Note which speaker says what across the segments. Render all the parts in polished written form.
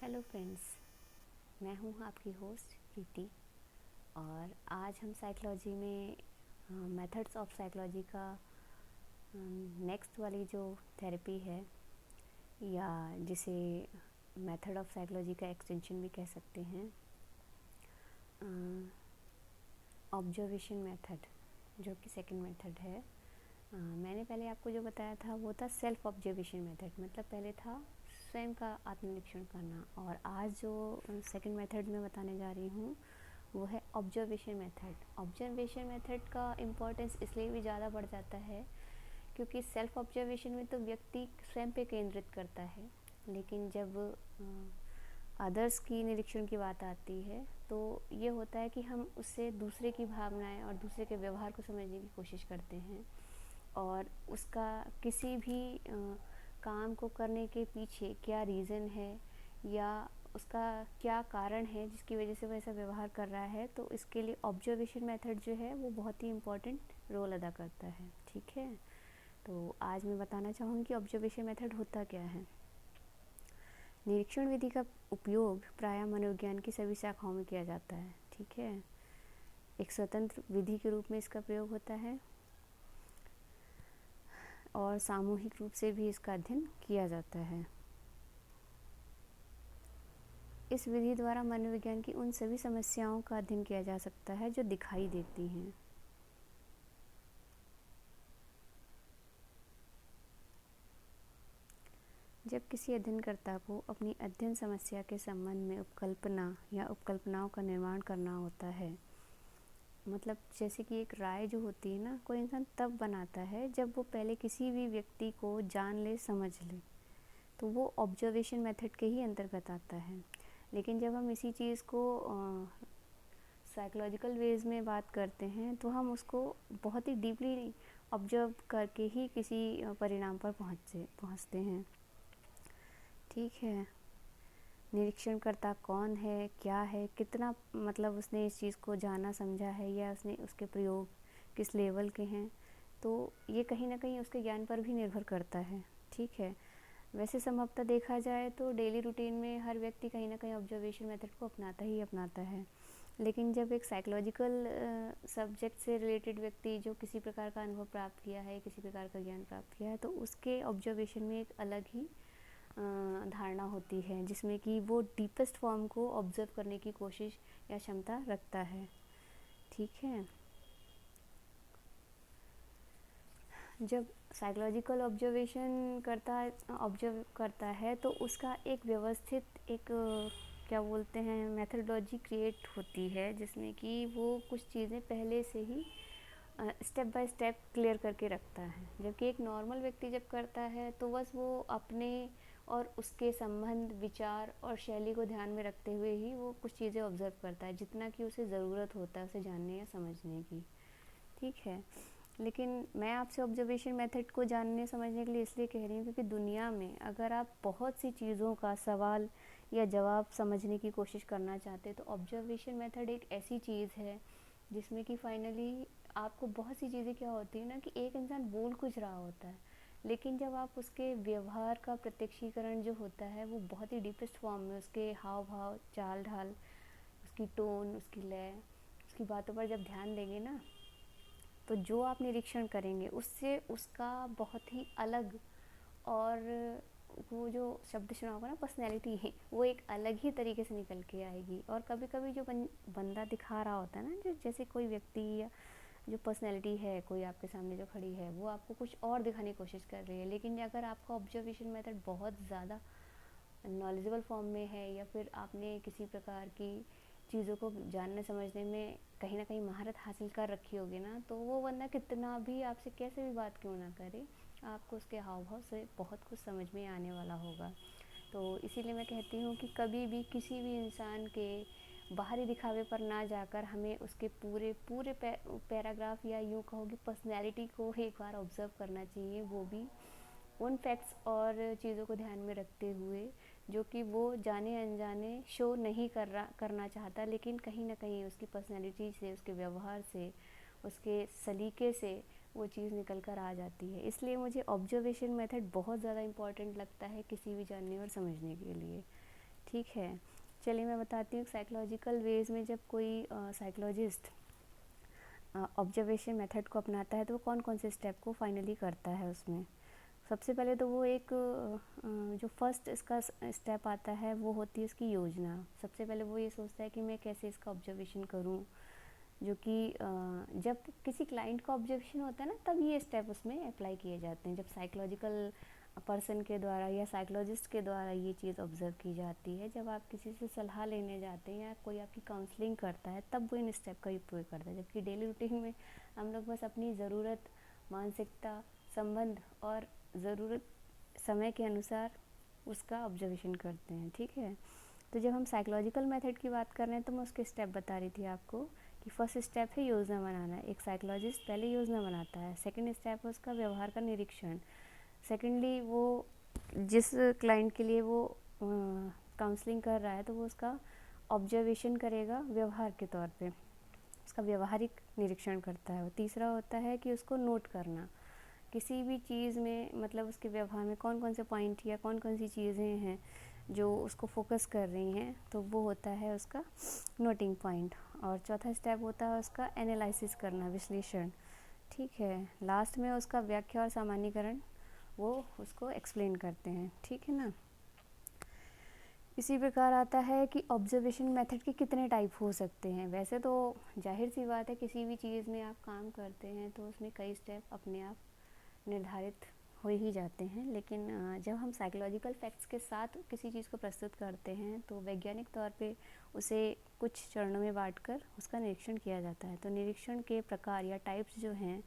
Speaker 1: Hello friends, मैं हूँ आपकी होस्ट प्रीति। और आज हम साइकोलॉजी में मेथड्स ऑफ साइकोलॉजी का नेक्स्ट वाली जो थेरेपी है, या जिसे मेथड ऑफ साइकोलॉजी का एक्सटेंशन भी कह सकते हैं, ऑब्जर्वेशन मेथड, जो कि सेकंड मेथड है। मैंने पहले आपको जो बताया था वो था सेल्फ ऑब्जर्वेशन मेथड, मतलब पहले था स्वयं का आत्मनिरीक्षण करना। और आज जो सेकंड मेथड मैं बताने जा रही हूँ वो है ऑब्जर्वेशन मेथड। ऑब्जर्वेशन मेथड का इम्पोर्टेंस इसलिए भी ज़्यादा बढ़ जाता है क्योंकि सेल्फ ऑब्जर्वेशन में तो व्यक्ति स्वयं पे केंद्रित करता है, लेकिन जब अदर्स की निरीक्षण की बात आती है तो ये होता है कि हम उससे दूसरे की भावनाएं और दूसरे के व्यवहार को समझने की कोशिश करते हैं, और उसका किसी भी काम को करने के पीछे क्या रीज़न है या उसका क्या कारण है जिसकी वजह से वो ऐसा व्यवहार कर रहा है। तो इसके लिए ऑब्जर्वेशन मेथड जो है वो बहुत ही इम्पोर्टेंट रोल अदा करता है। ठीक है, तो आज मैं बताना चाहूँगी कि ऑब्जर्वेशन मेथड होता क्या है। निरीक्षण विधि का उपयोग प्रायः मनोविज्ञान की सभी शाखाओं में किया जाता है। ठीक है, एक स्वतंत्र विधि के रूप में इसका प्रयोग होता है और सामूहिक रूप से भी इसका अध्ययन किया जाता है। इस विधि द्वारा मनोविज्ञान की उन सभी समस्याओं का अध्ययन किया जा सकता है जो दिखाई देती हैं। जब किसी अध्ययनकर्ता को अपनी अध्ययन समस्या के संबंध में उपकल्पना या उपकल्पनाओं का निर्माण करना होता है, मतलब जैसे कि एक राय जो होती है ना, कोई इंसान तब बनाता है जब वो पहले किसी भी व्यक्ति को जान ले, समझ ले, तो वो ऑब्जर्वेशन मेथड के ही अंतर्गत आता है। लेकिन जब हम इसी चीज़ को साइकोलॉजिकल वेज में बात करते हैं तो हम उसको बहुत ही डीपली ऑब्जर्व करके ही किसी परिणाम पर पहुँचते हैं। ठीक है, निरीक्षणकर्ता कौन है, क्या है, कितना मतलब उसने इस चीज़ को जाना समझा है, या उसने उसके प्रयोग किस लेवल के हैं, तो ये कहीं ना कहीं उसके ज्ञान पर भी निर्भर करता है। ठीक है, वैसे संभवतः देखा जाए तो डेली रूटीन में हर व्यक्ति कहीं ना कहीं ऑब्जर्वेशन मेथड को अपनाता है। लेकिन जब एक साइकोलॉजिकल सब्जेक्ट से रिलेटेड व्यक्ति जो किसी प्रकार का अनुभव प्राप्त किया है, किसी प्रकार का ज्ञान प्राप्त किया है, तो उसके ऑब्जर्वेशन में एक अलग ही धारणा होती है जिसमें कि वो डीपेस्ट फॉर्म को ऑब्जर्व करने की कोशिश या क्षमता रखता है। ठीक है, जब साइकोलॉजिकल ऑब्जर्व करता है तो उसका एक व्यवस्थित एक क्या बोलते हैं मेथडोलॉजी क्रिएट होती है, जिसमें कि वो कुछ चीज़ें पहले से ही स्टेप बाय स्टेप क्लियर करके रखता है। जबकि एक नॉर्मल व्यक्ति जब करता है तो बस वो अपने और उसके संबंध, विचार और शैली को ध्यान में रखते हुए ही वो कुछ चीज़ें ऑब्जर्व करता है, जितना कि उसे ज़रूरत होता है उसे जानने या समझने की। ठीक है, लेकिन मैं आपसे ऑब्जर्वेशन मेथड को जानने समझने के लिए इसलिए कह रही हूँ क्योंकि दुनिया में अगर आप बहुत सी चीज़ों का सवाल या जवाब समझने की कोशिश करना चाहते हैं तो ऑब्जर्वेशन मेथड एक ऐसी चीज़ है जिसमें कि फाइनली आपको बहुत सी चीज़ें क्या होती है ना, कि एक इंसान बोल कुछ रहा होता है, लेकिन जब आप उसके व्यवहार का प्रत्यक्षीकरण जो होता है वो बहुत ही डीपेस्ट फॉर्म में उसके हाव भाव, चाल ढाल, उसकी टोन, उसकी लय, उसकी बातों पर जब ध्यान देंगे ना, तो जो आप निरीक्षण करेंगे उससे उसका बहुत ही अलग, और वो जो शब्द सुना होगा ना पर्सनैलिटी है, वो एक अलग ही तरीके से निकल के आएगी। और कभी कभी जो बंदा दिखा रहा होता है ना, जो जैसे कोई व्यक्ति या जो पर्सनैलिटी है कोई आपके सामने जो खड़ी है, वो आपको कुछ और दिखाने की कोशिश कर रही है, लेकिन अगर आपका ऑब्जर्वेशन मेथड बहुत ज़्यादा नॉलेजेबल फॉर्म में है, या फिर आपने किसी प्रकार की चीज़ों को जानने समझने में कहीं ना कहीं महारत हासिल कर रखी होगी ना, तो वो बंदा कितना भी आपसे कैसे भी बात क्यों ना करे, आपको उसके हाव भाव से बहुत कुछ समझ में आने वाला होगा। तो इसीलिए मैं कहती हूँ कि कभी भी किसी भी इंसान के बाहरी दिखावे पर ना जाकर हमें उसके पूरे पूरे पैराग्राफ, या यूँ कहो कि पर्सनैलिटी को एक बार ऑब्ज़र्व करना चाहिए, वो भी उन फैक्ट्स और चीज़ों को ध्यान में रखते हुए जो कि वो जाने अनजाने शो नहीं करना चाहता, लेकिन कहीं ना कहीं उसकी पर्सनैलिटी से, उसके व्यवहार से, उसके सलीके से वो चीज़ निकल कर आ जाती है। इसलिए मुझे ऑब्जर्वेशन मेथड बहुत ज़्यादा इम्पॉर्टेंट लगता है किसी भी जानने और समझने के लिए। ठीक है। चलिए मैं बताती हूँ साइकोलॉजिकल वेज में जब कोई साइकोलॉजिस्ट ऑब्जर्वेशन मेथड को अपनाता है तो वो कौन कौन से स्टेप को फाइनली करता है उसमें। सबसे पहले तो वो एक जो फर्स्ट इसका स्टेप आता है वो होती है उसकी योजना। सबसे पहले वो ये सोचता है कि मैं कैसे इसका ऑब्जर्वेशन करूं, जो कि जब किसी क्लाइंट का ऑब्जर्वेशन होता है ना तब ये स्टेप उसमें अप्लाई किए जाते हैं। जब साइकोलॉजिकल पर्सन के द्वारा या साइकोलॉजिस्ट के द्वारा ये चीज़ ऑब्जर्व की जाती है, जब आप किसी से सलाह लेने जाते हैं या कोई आपकी काउंसलिंग करता है तब वो इन स्टेप का उपयोग करता है। जबकि डेली रूटीन में हम लोग बस अपनी ज़रूरत, मानसिकता, संबंध और ज़रूरत समय के अनुसार उसका ऑब्जर्वेशन करते हैं। ठीक है। तो जब हम साइकोलॉजिकल मेथड की बात कर रहे हैं तो मैं उसके स्टेप बता रही थी आपको कि फर्स्ट स्टेप है योजना बनाना। एक साइकोलॉजिस्ट पहले योजना बनाता है। सेकंड स्टेप है उसका व्यवहार का निरीक्षण। सेकेंडली वो जिस क्लाइंट के लिए वो काउंसलिंग कर रहा है तो वो उसका ऑब्जर्वेशन करेगा व्यवहार के तौर पे, उसका व्यवहारिक निरीक्षण करता है। वो तीसरा होता है कि उसको नोट करना, किसी भी चीज़ में मतलब उसके व्यवहार में कौन कौन से पॉइंट या कौन कौन सी चीज़ें हैं जो उसको फोकस कर रही हैं, तो वो होता है उसका नोटिंग पॉइंट। और चौथा स्टेप होता है उसका एनालिसिस करना, विश्लेषण। ठीक है। लास्ट में उसका व्याख्या और सामान्यीकरण, वो उसको एक्सप्लेन करते हैं। ठीक है ना। इसी प्रकार आता है कि ऑब्जर्वेशन मेथड के कितने टाइप हो सकते हैं। वैसे तो जाहिर सी बात है किसी भी चीज़ में आप काम करते हैं तो उसमें कई स्टेप अपने आप निर्धारित हो ही जाते हैं, लेकिन जब हम साइकोलॉजिकल फैक्ट्स के साथ किसी चीज़ को प्रस्तुत करते हैं तो वैज्ञानिक तौर पे उसे कुछ चरणों में बांटकर उसका निरीक्षण किया जाता है। तो निरीक्षण के प्रकार या टाइप्स जो हैं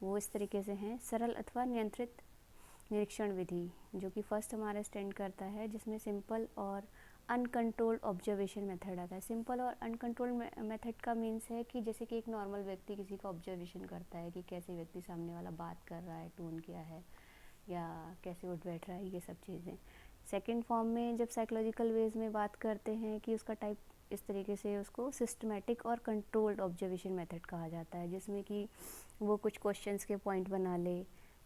Speaker 1: वो इस तरीके से हैं। सरल अथवा नियंत्रित निरीक्षण विधि, जो कि फर्स्ट हमारा स्टैंड करता है, जिसमें सिंपल और अनकंट्रोल्ड ऑब्जर्वेशन मेथड आता है। सिंपल और अनकंट्रोल्ड मेथड का मीन्स है कि जैसे कि एक नॉर्मल व्यक्ति किसी का ऑब्जर्वेशन करता है कि कैसे व्यक्ति सामने वाला बात कर रहा है, टोन क्या है या कैसे उठ बैठ रहा है, ये सब चीज़ें। सेकंड फॉर्म में जब साइकोलॉजिकल वेज में बात करते हैं कि उसका टाइप इस तरीके से उसको सिस्टमेटिक और कंट्रोल्ड ऑब्जर्वेशन मेथड कहा जाता है, जिसमें कि वो कुछ क्वेश्चंस के पॉइंट बना ले।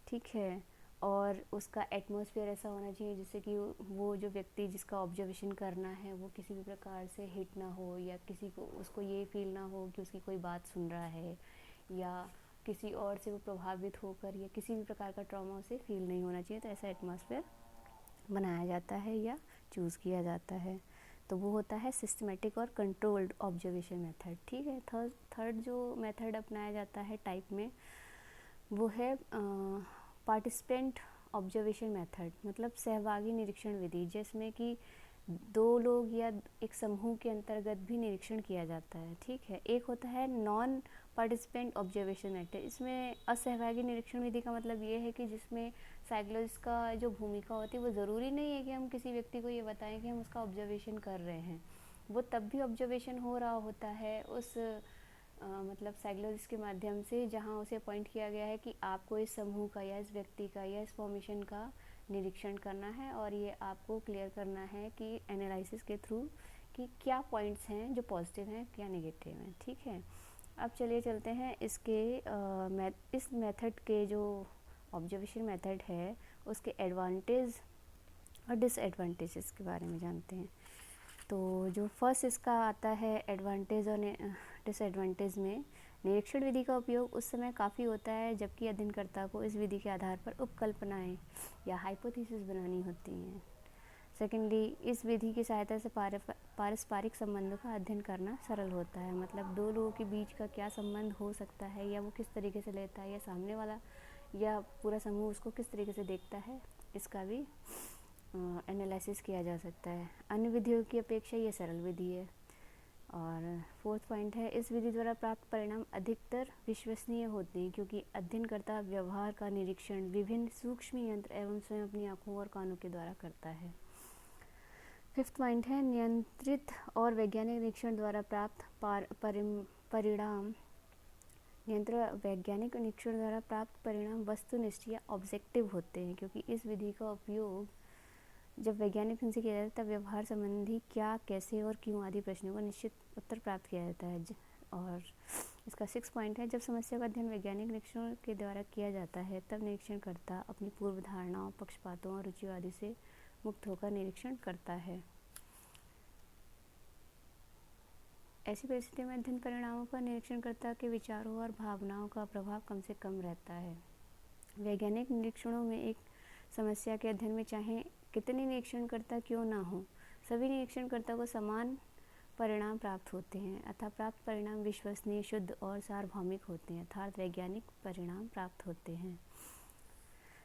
Speaker 1: ठीक है। और उसका एटमॉस्फेयर ऐसा होना चाहिए जिससे कि वो जो व्यक्ति जिसका ऑब्जर्वेशन करना है वो किसी भी प्रकार से हिट ना हो या किसी को उसको ये फील ना हो कि उसकी कोई बात सुन रहा है या किसी और से वो प्रभावित होकर या किसी भी प्रकार का ट्रॉमा उसे फील नहीं होना चाहिए। तो ऐसा एटमॉस्फेयर बनाया जाता है या चूज़ किया जाता है। तो वो होता है सिस्टमेटिक और कंट्रोल्ड ऑब्जर्वेशन मेथड। ठीक है। थर्ड जो मेथड अपनाया जाता है टाइप में वो है पार्टिसिपेंट ऑब्जर्वेशन मेथड, मतलब सहभागी निरीक्षण विधि, जिसमें कि दो लोग या एक समूह के अंतर्गत भी निरीक्षण किया जाता है। ठीक है। एक होता है नॉन पार्टिसिपेंट ऑब्जर्वेशन मेथड। इसमें असहभागी निरीक्षण विधि का मतलब ये है कि जिसमें साइकोलॉजिस्ट का जो भूमिका होती है वो ज़रूरी नहीं है कि हम किसी व्यक्ति को ये बताएं कि हम उसका ऑब्जर्वेशन कर रहे हैं। वो तब भी ऑब्जर्वेशन हो रहा होता है उस मतलब साइकोलॉजिस्ट के माध्यम से, जहाँ उसे अपॉइंट किया गया है कि आपको इस समूह का या इस व्यक्ति का या इस फॉर्मेशन का निरीक्षण करना है और ये आपको क्लियर करना है कि एनालिसिस के थ्रू कि क्या पॉइंट्स हैं जो पॉजिटिव हैं, क्या नेगेटिव हैं। ठीक है। अब चलिए चलते हैं इस मेथड के जो ऑब्जर्वेशन मेथड है उसके एडवांटेज और डिसएडवांटेजेस के बारे में जानते हैं। तो जो फर्स्ट इसका आता है एडवांटेज और डिसएडवांटेज में, निरीक्षण विधि का उपयोग उस समय काफ़ी होता है जबकि अध्ययनकर्ता को इस विधि के आधार पर उपकल्पनाएं या हाइपोथेसिस बनानी होती हैं। सेकेंडली, इस विधि की सहायता से पारस्परिक संबंधों का अध्ययन करना सरल होता है, मतलब दो लोगों के बीच का क्या संबंध हो सकता है या वो किस तरीके से लेता है या सामने वाला या पूरा समूह उसको किस तरीके से देखता है, इसका भी एनालिसिस किया जा सकता है। अन्य विधियों की अपेक्षा ये सरल विधि है। और फोर्थ पॉइंट है, इस विधि द्वारा प्राप्त परिणाम अधिकतर विश्वसनीय होते हैं क्योंकि अध्ययनकर्ता व्यवहार का निरीक्षण विभिन्न सूक्ष्म यंत्र एवं स्वयं अपनी आँखों और कानों के द्वारा करता है। फिफ्थ पॉइंट है, नियंत्रित और वैज्ञानिक निरीक्षण द्वारा प्राप्त परिणाम वैज्ञानिक निरीक्षण द्वारा प्राप्त परिणाम वस्तुनिष्ठ या ऑब्जेक्टिव होते हैं क्योंकि इस विधि का उपयोग जब वैज्ञानिक ढंग से किया जाता है तब व्यवहार संबंधी क्या, कैसे और क्यों आदि प्रश्नों का निश्चित उत्तर प्राप्त किया जाता है। और इसका 6 पॉइंट है, जब समस्या का अध्ययन वैज्ञानिक निरीक्षण के द्वारा किया जाता है तब निरीक्षणकर्ता अपनी पूर्व धारणाओं, पक्षपातों और रुचिवादी से मुक्त होकर निरीक्षण करता है। ऐसी परिस्थिति में अध्ययन परिणामों पर निरीक्षणकर्ता के विचारों और भावनाओं का प्रभाव कम से कम रहता है। वैज्ञानिक निरीक्षणों में एक समस्या के अध्ययन में चाहे कितने निरीक्षणकर्ता क्यों ना हो, सभी निरीक्षणकर्ता को समान परिणाम प्राप्त होते हैं, अर्थात प्राप्त परिणाम विश्वसनीय, शुद्ध और सार्वभौमिक होते हैं, अर्थात वैज्ञानिक परिणाम प्राप्त होते हैं।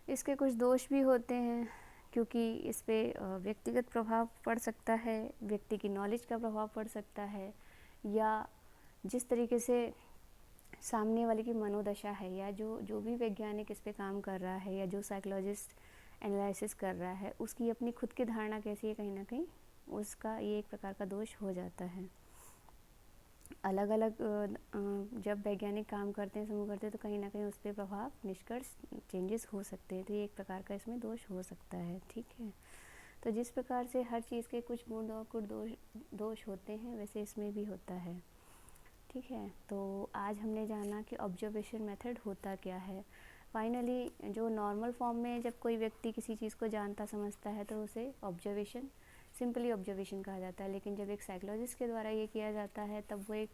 Speaker 1: इसके कुछ दोष भी होते हैं, क्योंकि इस पे व्यक्तिगत प्रभाव पड़ सकता है, व्यक्ति की नॉलेज का प्रभाव पड़ सकता है, या जिस तरीके से सामने वाले की मनोदशा है, या जो भी वैज्ञानिक इस पे काम कर रहा है, या जो साइकोलॉजिस्ट एनालिसिस कर रहा है, उसकी अपनी खुद की धारणा कैसी है, कहीं ना कहीं उसका ये एक प्रकार का दोष हो जाता है। अलग अलग जब वैज्ञानिक काम करते हैं, समूह करते हैं, तो कहीं ना कहीं उस पर प्रभाव, निष्कर्ष, चेंजेस हो सकते हैं। तो ये एक प्रकार का इसमें दोष हो सकता है। ठीक है, तो जिस प्रकार से हर चीज़ के कुछ गुण और कुछ दोष होते हैं, वैसे इसमें भी होता है। ठीक है, तो आज हमने जाना कि ऑब्जर्वेशन मेथड होता क्या है। फाइनली जो नॉर्मल फॉर्म में जब कोई व्यक्ति किसी चीज़ को जानता समझता है तो उसे ऑब्जर्वेशन, सिंपली ऑब्जर्वेशन कहा जाता है। लेकिन जब एक साइकोलॉजिस्ट के द्वारा ये किया जाता है तब वो एक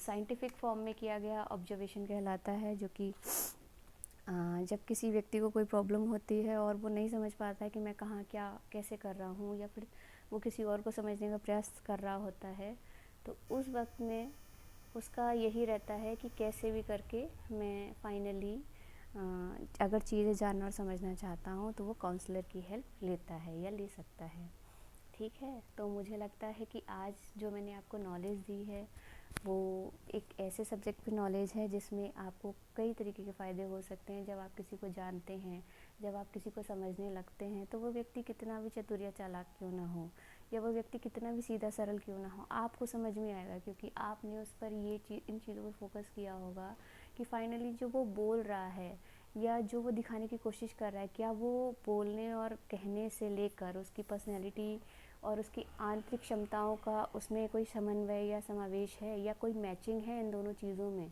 Speaker 1: साइंटिफिक फॉर्म में किया गया ऑब्जर्वेशन कहलाता है, जो कि जब किसी व्यक्ति को कोई प्रॉब्लम होती है और वो नहीं समझ पाता है कि मैं कहाँ क्या कैसे कर रहा हूँ, या फिर वो किसी और को समझने का प्रयास कर रहा होता है, तो उस वक्त में उसका यही रहता है कि कैसे भी करके मैं फाइनली अगर चीज़ें जानना और समझना चाहता हूँ तो वो काउंसलर की हेल्प लेता है या ले सकता है। ठीक है, तो मुझे लगता है कि आज जो मैंने आपको नॉलेज दी है वो एक ऐसे सब्जेक्ट पे नॉलेज है जिसमें आपको कई तरीके के फ़ायदे हो सकते हैं। जब आप किसी को जानते हैं, जब आप किसी को समझने लगते हैं, तो वो व्यक्ति कितना भी चतुर या चालाक क्यों ना हो, या वो व्यक्ति कितना भी सीधा सरल क्यों ना हो, आपको समझ में आएगा, क्योंकि आपने उस पर इन चीज़ों पर फोकस किया होगा कि फाइनली जो वो बोल रहा है या जो वो दिखाने की कोशिश कर रहा है, क्या वो बोलने और कहने से लेकर उसकी पर्सनैलिटी और उसकी आंतरिक क्षमताओं का उसमें कोई समन्वय या समावेश है, या कोई मैचिंग है इन दोनों चीज़ों में।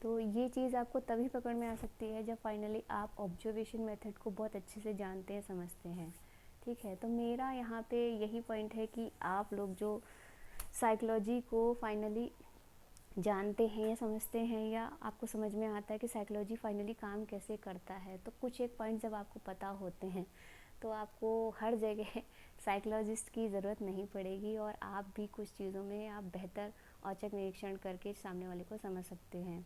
Speaker 1: तो ये चीज़ आपको तभी पकड़ में आ सकती है जब फाइनली आप ऑब्जर्वेशन मेथड को बहुत अच्छे से जानते हैं, समझते हैं। ठीक है, तो मेरा यहाँ पे यही पॉइंट है कि आप लोग जो साइकोलॉजी को फाइनली जानते हैं या समझते हैं, या आपको समझ में आता है कि साइकोलॉजी फाइनली काम कैसे करता है, तो कुछ एक पॉइंट जब आपको पता होते हैं तो आपको हर जगह साइकोलॉजिस्ट की ज़रूरत नहीं पड़ेगी, और आप भी कुछ चीज़ों में आप बेहतर औचक निरीक्षण करके सामने वाले को समझ सकते हैं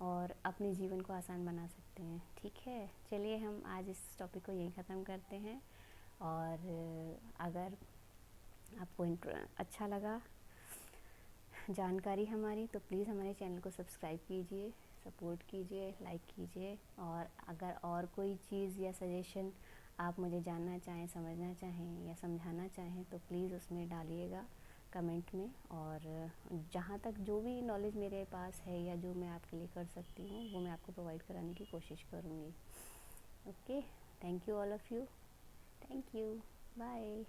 Speaker 1: और अपने जीवन को आसान बना सकते हैं। ठीक है, चलिए हम आज इस टॉपिक को यहीं ख़त्म करते हैं। और अगर आपको अच्छा लगा जानकारी हमारी, तो प्लीज़ हमारे चैनल को सब्सक्राइब कीजिए, सपोर्ट कीजिए, लाइक कीजिए। और अगर और कोई चीज़ या सजेशन आप मुझे जानना चाहें, समझना चाहें या समझाना चाहें, तो प्लीज़ उसमें डालिएगा कमेंट में। और जहाँ तक जो भी नॉलेज मेरे पास है या जो मैं आपके लिए कर सकती हूँ, वो मैं आपको प्रोवाइड कराने की कोशिश करूँगी। Okay, thank you all of you, thank you, bye.